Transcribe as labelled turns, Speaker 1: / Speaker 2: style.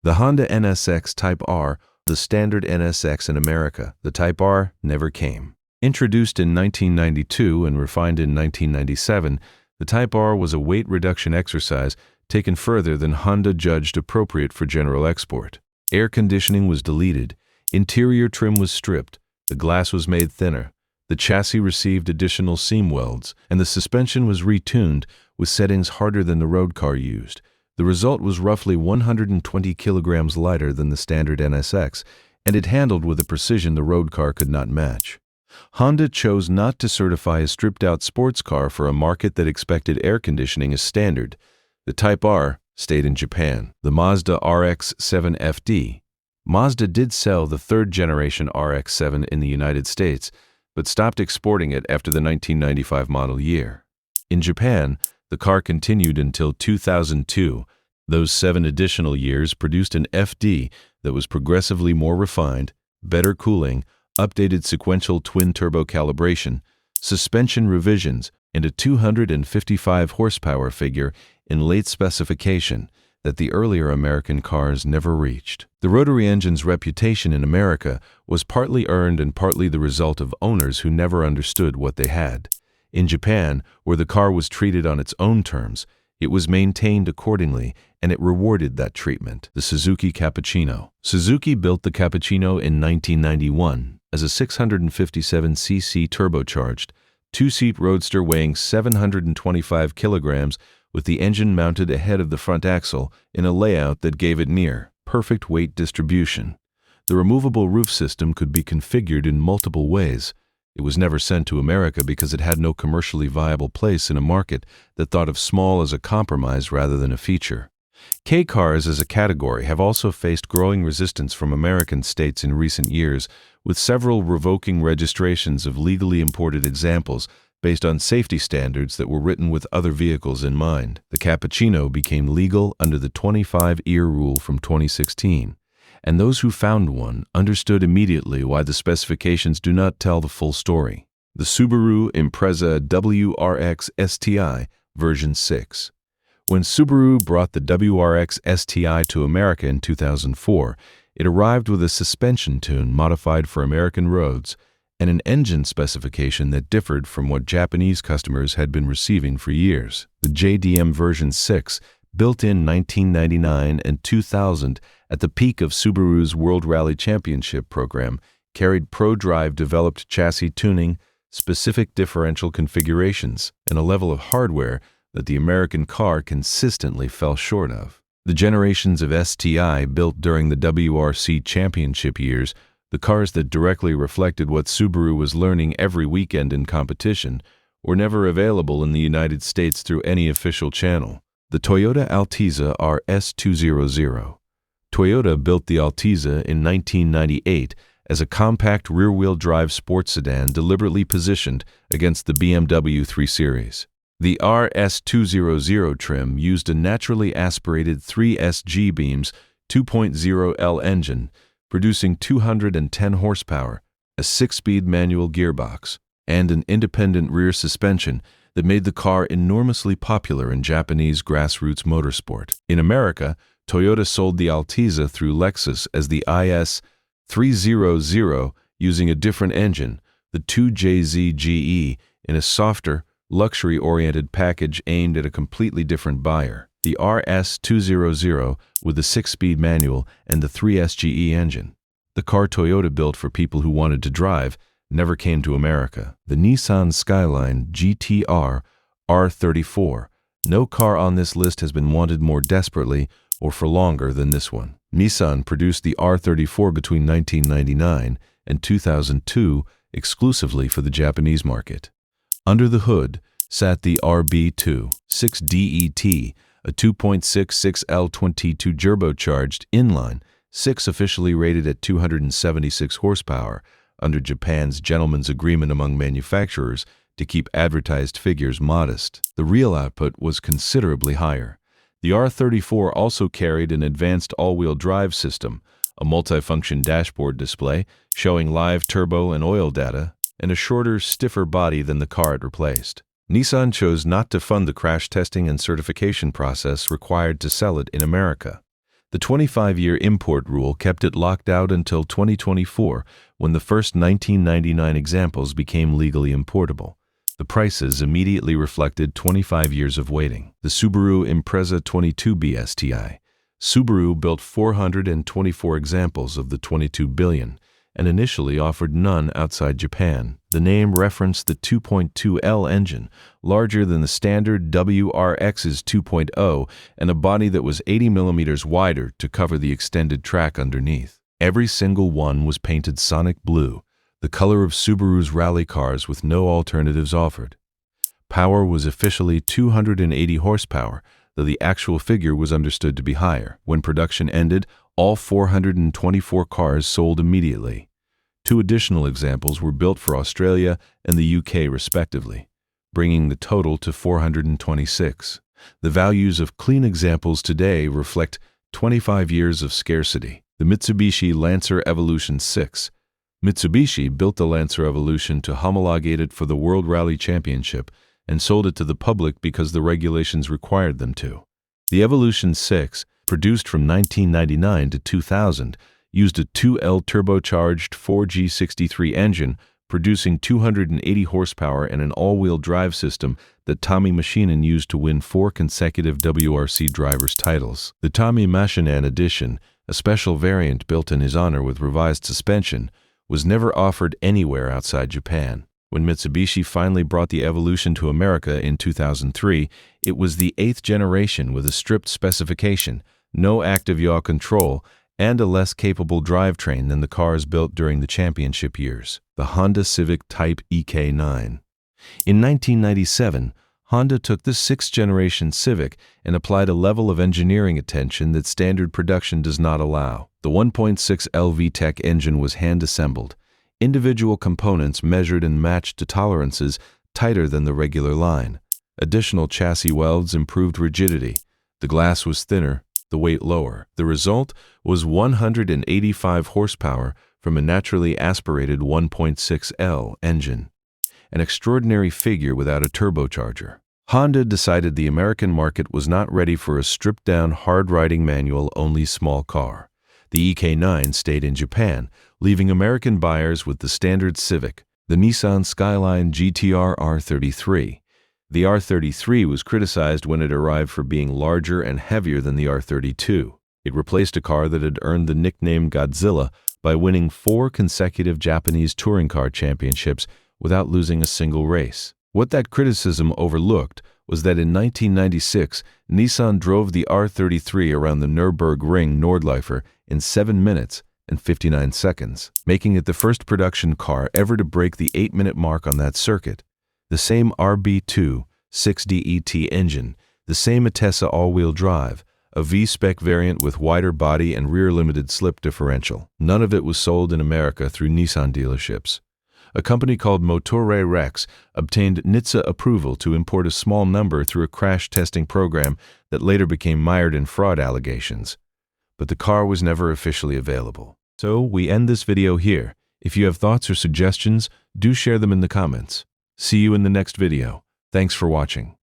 Speaker 1: The Honda NSX Type R, the standard NSX in America. The Type R never came. Introduced in 1992 and refined in 1997, the Type R was a weight reduction exercise taken further than Honda judged appropriate for general export. Air conditioning was deleted, interior trim was stripped, the glass was made thinner, the chassis received additional seam welds, and the suspension was retuned with settings harder than the road car used. The result was roughly 120 kilograms lighter than the standard NSX, and it handled with a precision the road car could not match. Honda chose not to certify a stripped-out sports car for a market that expected air conditioning as standard. The Type R stayed in Japan. The Mazda RX-7 FD. Mazda did sell the third-generation RX-7 in the United States, but stopped exporting it after the 1995 model year. In Japan, the car continued until 2002. Those 7 additional years produced an FD that was progressively more refined, better cooling, updated sequential twin-turbo calibration, suspension revisions, and a 255 horsepower figure in late specification that the earlier American cars never reached. The rotary engine's reputation in America was partly earned and partly the result of owners who never understood what they had. In Japan, where the car was treated on its own terms, it was maintained accordingly, and it rewarded that treatment. The Suzuki Cappuccino. Suzuki built the Cappuccino in 1991 as a 657cc turbocharged, two-seat roadster weighing 725 kilograms with the engine mounted ahead of the front axle in a layout that gave it near perfect weight distribution. The removable roof system could be configured in multiple ways. It was never sent to America because it had no commercially viable place in a market that thought of small as a compromise rather than a feature. K-cars as a category have also faced growing resistance from American states in recent years, with several revoking registrations of legally imported examples based on safety standards that were written with other vehicles in mind. The Cappuccino became legal under the 25-year rule from 2016, and those who found one understood immediately why the specifications do not tell the full story. The Subaru Impreza WRX STI version 6. When Subaru brought the WRX STI to America in 2004, it arrived with a suspension tune modified for American roads and an engine specification that differed from what Japanese customers had been receiving for years. The JDM version 6, built in 1999 and 2000 at the peak of Subaru's World Rally Championship program, carried ProDrive developed chassis tuning, specific differential configurations, and a level of hardware that the American car consistently fell short of. The generations of STI built during the WRC championship years, the cars that directly reflected what Subaru was learning every weekend in competition, were never available in the United States through any official channel. The Toyota Altezza RS200. Toyota built the Altezza in 1998 as a compact rear-wheel drive sports sedan deliberately positioned against the BMW 3 Series. The RS200 trim used a naturally aspirated 3SG Beams 2.0L engine, producing 210 horsepower, a 6-speed manual gearbox, and an independent rear suspension that made the car enormously popular in Japanese grassroots motorsport. In America, Toyota sold the Altezza through Lexus as the IS300 using a different engine, the 2JZ-GE, in a softer, luxury-oriented package aimed at a completely different buyer. The RS200 with the 6-speed manual and the 3SGE engine. The car Toyota built for people who wanted to drive never came to America. The Nissan Skyline GT-R R34. No car on this list has been wanted more desperately or for longer than this one. Nissan produced the R34 between 1999 and 2002 exclusively for the Japanese market. Under the hood sat the RB2 6DET, a 2.66L22 turbocharged inline 6 officially rated at 276 horsepower under Japan's gentleman's agreement among manufacturers to keep advertised figures modest. The real output was considerably higher. The R34 also carried an advanced all-wheel drive system, a multifunction dashboard display showing live turbo and oil data, and a shorter, stiffer body than the car it replaced. Nissan chose not to fund the crash testing and certification process required to sell it in America. The 25-year import rule kept it locked out until 2024, when the first 1999 examples became legally importable. The prices immediately reflected 25 years of waiting. The Subaru Impreza 22B STI. Subaru built 424 examples of the 22 billion and initially offered none outside Japan. The name referenced the 2.2L engine, larger than the standard WRX's 2.0, and a body that was 80 millimeters wider to cover the extended track underneath. Every single one was painted sonic blue, the color of Subaru's rally cars with no alternatives offered. Power was officially 280 horsepower, though the actual figure was understood to be higher. When production ended, all 424 cars sold immediately. 2 additional examples were built for Australia and the UK respectively, bringing the total to 426. The values of clean examples today reflect 25 years of scarcity. The Mitsubishi Lancer Evolution 6. Mitsubishi built the Lancer Evolution to homologate it for the World Rally Championship and sold it to the public because the regulations required them to. The Evolution 6, produced from 1999 to 2000, used a 2L turbocharged 4G63 engine, producing 280 horsepower and an all-wheel drive system that Tommy Machinen used to win 4 consecutive WRC drivers' titles. The Tommy Machinen Edition, a special variant built in his honor with revised suspension, was never offered anywhere outside Japan. When Mitsubishi finally brought the Evolution to America in 2003, it was the 8th generation with a stripped specification, no active yaw control, and a less capable drivetrain than the cars built during the championship years. The Honda Civic Type EK9. In 1997, Honda took the 6th generation Civic and applied a level of engineering attention that standard production does not allow. The 1.6L VTEC engine was hand-assembled. Individual components measured and matched to tolerances tighter than the regular line. Additional chassis welds improved rigidity. The glass was thinner, the weight lower. The result was 185 horsepower from a naturally aspirated 1.6L engine. An extraordinary figure without a turbocharger. Honda decided the American market was not ready for a stripped-down, hard-riding manual-only small car. The EK9 stayed in Japan, leaving American buyers with the standard Civic, the Nissan Skyline GT-R R34. The R33 was criticized when it arrived for being larger and heavier than the R32. It replaced a car that had earned the nickname Godzilla by winning 4 consecutive Japanese touring car championships without losing a single race. What that criticism overlooked was that in 1996, Nissan drove the R33 around the Nürburgring Nordschleife in 7 minutes and 59 seconds, making it the first production car ever to break the 8-minute mark on that circuit. The same RB2 6DET engine, the same Atessa all-wheel drive, a V-spec variant with wider body and rear-limited slip differential. None of it was sold in America through Nissan dealerships. A company called Motore Rex obtained NHTSA approval to import a small number through a crash testing program that later became mired in fraud allegations. But the car was never officially available. So we end this video here. If you have thoughts or suggestions, do share them in the comments. See you in the next video. Thanks for watching.